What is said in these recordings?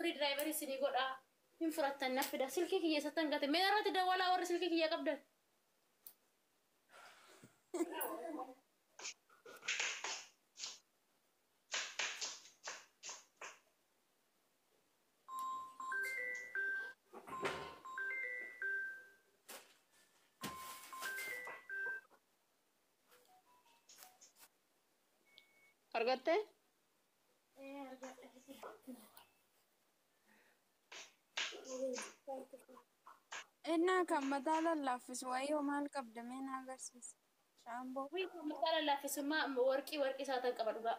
free driver isinii godha. Hin fudhattan na fida. Silkii kiyya isattan gate. Mee irratti dawwalaa warri silkii kiyya qabdan. Argatte? Inna kan mataa lallaafis waayee maal qabda mee na agarsiisa. Shaamboo. Wii kan mataa lallaafisummaa warqii isaatan qaba dhugaa.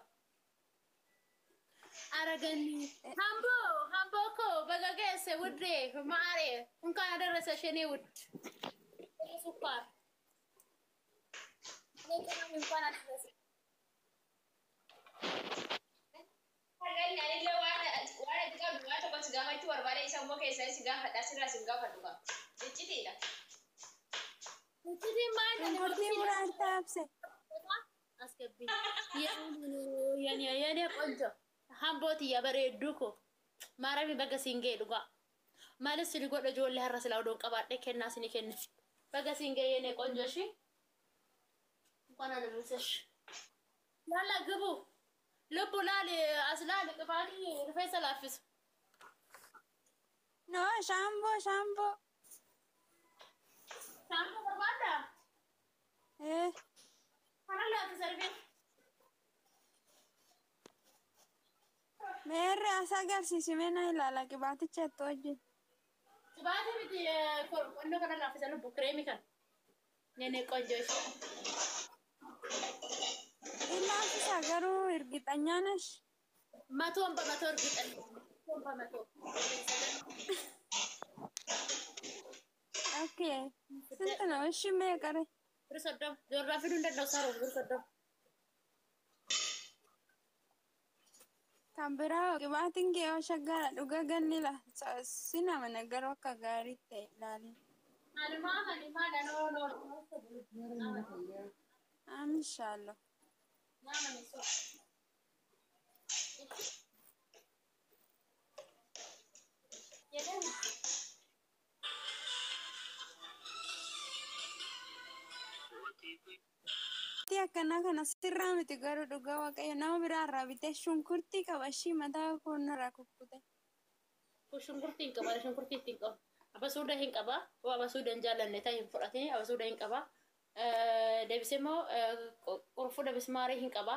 Aragani. Hamboo ko baga geesse wuddee maaree kun kana darasa shenee wudd. Sukkaar. Kun kana darasa. Hagani illee waan xiqqaa dhugaa tokko si gaafachuu barbaade isa immoo keessaa si gaafadhaa sirraa si gaafadhu qaba. Iccitiidha. Iccitiin maal Murtii muraan taabse. Askebi. Yani qonjo. Hambooti ya bareeddu ko. Maarami baga singee dhugaa. Maalis sini godha ijoollee har'a silaa odoon qabaadhe kennaa sini kenne. Baga singee yene qonjo shi. Kana namisesh. Yalla gabu. Lubbu laali aslaali qabaani rifeensa laaffisu. No, shaamboo. Shaamboo barbaadda? Kana laaffisa rifeensa. Meerre as agarsiisi mee na ilaala qibaaticha itti wajjin. Qibaati miti qonnoo kana laaffisa lubbu kireemii kan. Nene qonjo ishee. Ilaalchisa garuu irgixanyaanesh. Matoon irgixan. Matoon. Okay. Sinta na ishi meeqare. Birsoddom. Jorraa fiduu hin danda'u saaroo birsoddom. Kan biraa qibaatiin kee yoo shaggaadha dhuga gannila. Sina mana garuu akka gaarii ta'e ilaali. Halimaa danoo. Amshaallo. Akkana kana sirraa miti garuu dhugaa waaqayyo nama biraa irraa bitee shunkurtii qaba ishii mataa koonirraa kukkute. Shunkurtii hin qaba shunkurtii ittiin qaba. Abasuuda hin qaba. Waa abasuuda hin jaallanne ta'e hin fudhatee abasuuda hin qaba. Deebisee immoo qurfuda bismaarii hin qaba.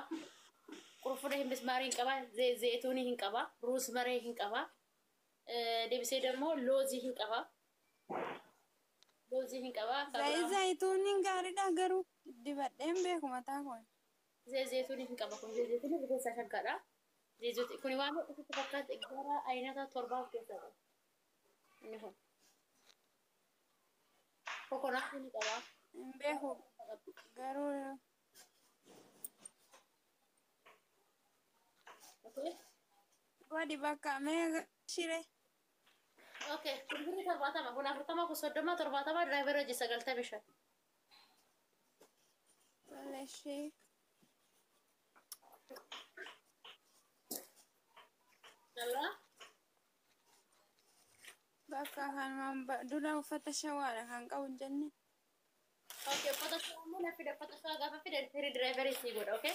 Qurfuda bismaarii hin qaba. Zeetuunii hin qaba. Ruusmaree hin qaba. Deebisee immoo loozii hin qaba. Loozii hin qaba. Zayituuniin gaariidha garuu dibadheen beeku mataa koon. Zeetuunii hin qaba kun zeetuunii rifeensa shaggaadha. Zeetuunii kun waan tokkotti fakkaate gara aynata torbaa of keessaa qaba. Inni kun. Kokonaatii ni qaba. Beeku garuu. Godi bakka mee shiree. Okay, kun torbaatama kun afurtama kun soddoma torbaatama diraayiverii hojii 95. Toleeshee. Dabra? Bakka kan dura uffata shawaadha kan qabu hin jenne. Okay, uffata shawaa immoo na fida uffata shawaa gaafa fide firii diraayiverii sii godha, okay?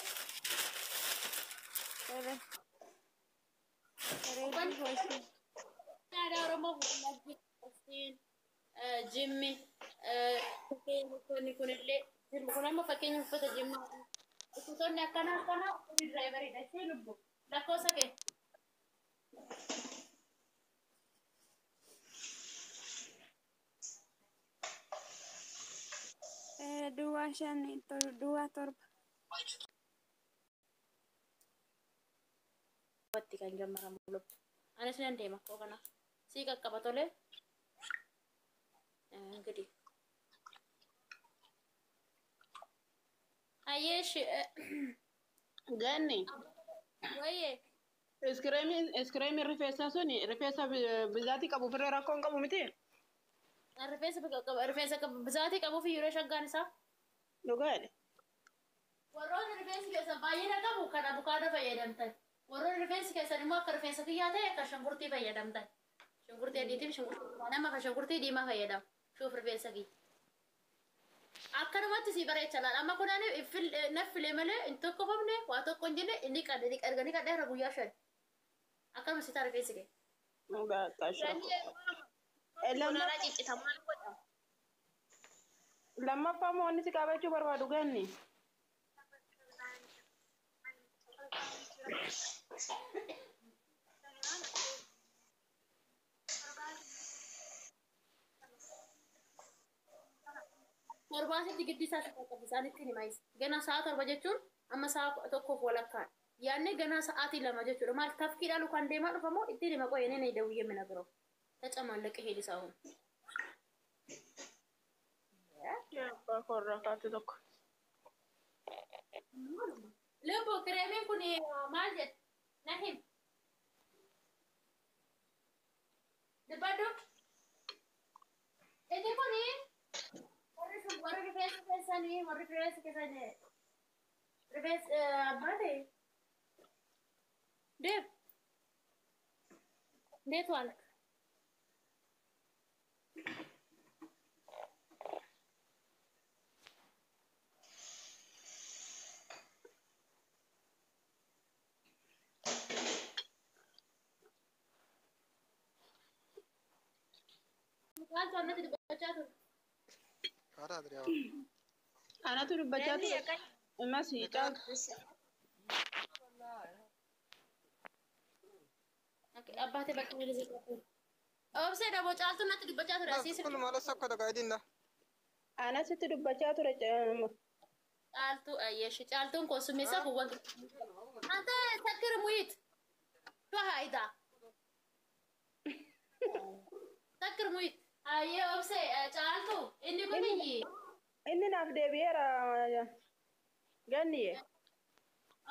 Ada Oromoo Jimmy kunillee kun amma fakkeenya uffata Jimmy uffatoonni akkana diraayiverii ishee lubbu lakkoofsa kee. Duwwaa 5 duwwaa 7. Watti kan jammaramu lubbu. Anis nan deema koo kana. Sii qaqqaba tole. Gadi. Ayesh. Ganni. Waye. Iskreemi rifeensa suni rifeensa bizaatii qabu firee rakkoon qabu miti. Rifeensa bizaatii qabu fi yeroo shaggaan isaa. Dhugaadha. Warroonni rifeensi keessa baay'ina qabu kan abukaadoo fayyadamtan. warroon rifeensi keessan immoo akka rifeensa kiyyaa ta'e akka shunkurtii fayyadamtan. Shunkurtii adiitiif shunkurtii nama kan shunkurtii diimaa fayyadamu. Shuuf rifeensa kiyya. Akkanumatti si bareecha laala. Amma kunaan naffilee malee hin tokkofamne waa tokko hin jenne inni arganii kadhee irra guyyaa shan. Akkanuma si ta'a rifeensi kee. Lammaffaa moo inni si qabachuu barbaadu ganni? Torbaasitti giddisaa si qaqqabu isaanitti himayis. Ganaa sa'a torba jechuun amma sa'a tokkoof walakkaan. Yaanne ganaa sa'aatii lama jechuudha. Maal tafkiidhaan kan deemaa dhufa moo ittiin hima qoyee nene dawwiyyee mina biroo. Taca maallaqa heelisaa hoo. Abbaa korraa kaatu tokko. Lubbu kireemiin kun maal jedha? Na him. Dubbaddu. Inni kuni warri rifeensa keessanii warri rifeensa keessanii rifeensa abbaate deeb network Kan soalnya tidak baca tuh. Ada Adrian. Ana tuh baca tuh masih cak. Oke, abah teh bakal milih siapa? Oh, saya udah baca tuh nanti dibaca tuh rasi. Kun malas aku ada kaidin dah. Ana sih tuh baca tuh Caltu, ayah sih caltu konsumsi aku buat. Ante sakit muit. Tuh Aida. Sakit muit. Ayah, saya caltu. Ini kau ni. Ini nak dia biar ganni.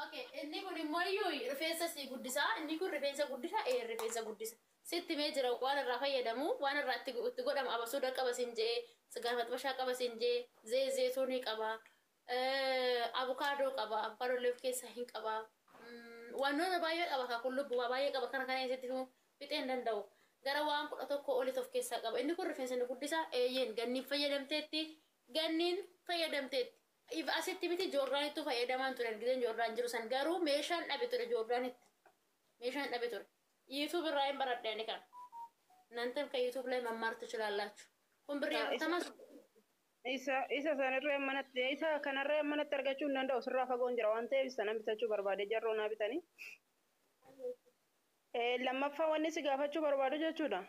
Oke, ini kau ni mayu. Rifeensa si guddisa. Ini kau rifeensa guddisa. Rifeensa guddisa. Sitti meja wana rafa ya damu. Wana rati tigo damu apa sudah kaba sinje. Segala macam masya kaba sinje. Zeytuni kaba. Avocado kaba. Avocado leaf kesa hin kaba. Wannoota baay'ee qaba kan kullu bu'aa baay'ee qaba kana kana keessatti fixee hin danda'u. Gara waan kudha tokko oliif of keessaa qaba. Inni kun rifeensa inni guddisaa eeyyeen ganniin fayyadamteetti. If asitti miti joorraanittu fayyadamaan ture argitan joorraan jiru san garuu meeshaan dhabe ture joorraanitti. Meeshaan dhabe ture. YouTube irraa hin baradhe ani kana. Nantan kan YouTube ላይ መማር ትችላላችሁ. Kun birrii afurtama isa sanarree manatti isa kanarree manatti argachuu hin danda'u sirraa fagoon jira waan ta'eef sanan bitachuu barbaade jarroo naa bitanii. Lammaffaa wanni si gaafachuu barbaadu jechuudha.